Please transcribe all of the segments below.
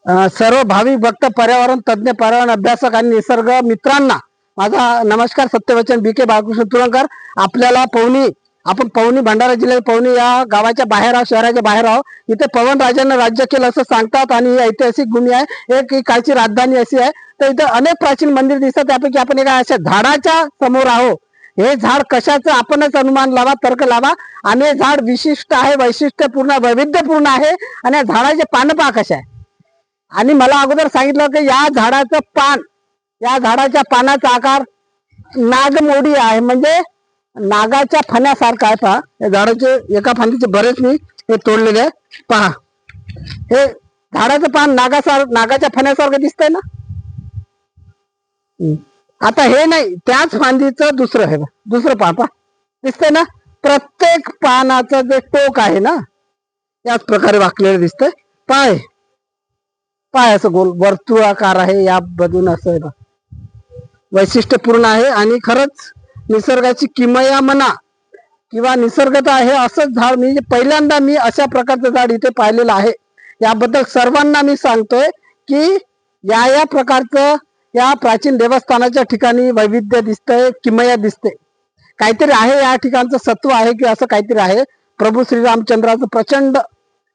सर्व भाविक भक्त, पर्यावरण तज्ञ, पर्यावरण अभ्यासक आणि निसर्ग मित्रांना माझा नमस्कार. सत्यवचन BK बाळकृष्ण तुरंकर. आपल्याला आपण पवनी भंडारा जिल्ह्यात पवनी या गावाच्या बाहेर आहोत, शहराच्या बाहेर आहोत. इथे पवन राजांना राज्य केलं असं सांगतात आणि ही ऐतिहासिक भूमी आहे. एक कालची राजधानी अशी आहे. तर इथे अनेक प्राचीन मंदिर दिसतात. त्यापैकी आपण एका अशा झाडाच्या समोर आहोत. हे झाड कशाचं आपणच अनुमान लावा, तर्क लावा. आणि हे झाड विशिष्ट आहे, वैशिष्ट्यपूर्ण, वैविध्यपूर्ण आहे. आणि या झाडाचे पानं पहा कशा आहे. आणि मला अगोदर सांगितलं की या झाडाच्या पानाचा आकार नागमोडी आहे, म्हणजे नागाच्या फण्यासारखा आहे. पहा, या झाडाचे एका फांदीचे बरेच मी हे तोडलेले आहे. पहा, हे झाडाचं पान नागाच्या फण्यासारखं दिसतंय ना. आता हे नाही, त्याच फांदीचं दुसरं पान पहा, दिसतंय ना. प्रत्येक पानाचं जे टोक आहे ना, याच प्रकारे वाकलेलं दिसतंय. पाय असं गोल वर्तुळाकार आहे. या बाजून असं वैशिष्ट्यपूर्ण आहे. आणि खरंच निसर्गाची किमया म्हणा किंवा निसर्गता आहे असंच झाड मी पहिल्यांदा अशा प्रकारचं झाड इथे पाहिलेलं आहे. याबद्दल सर्वांना मी सांगतोय की या प्रकारचं या प्राचीन देवस्थानाच्या ठिकाणी वैविध्य दिसतंय, किमया दिसते. काहीतरी आहे या ठिकाणचं सत्व आहे की असं काहीतरी आहे. प्रभू श्रीरामचंद्राचं प्रचंड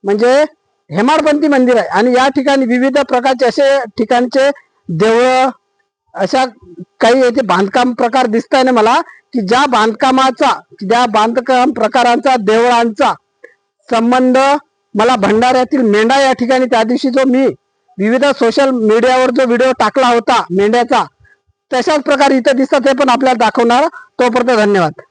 म्हणजे हेमाडपंथी मंदिर आहे. आणि या ठिकाणी विविध प्रकारचे असे ठिकाणचे देवळं, अशा काही याचे बांधकाम प्रकार दिसत आहे ना मला, की ज्या बांधकाम प्रकारांचा, देवळांचा संबंध मला भंडाऱ्यातील मेंढा या ठिकाणी त्या दिवशी जो मी विविध सोशल मीडियावर जो व्हिडिओ टाकला होता मेंढ्याचा, तशाच प्रकारे इथे दिसतात. हे पण आपल्याला दाखवणार. तोपर्यंत धन्यवाद.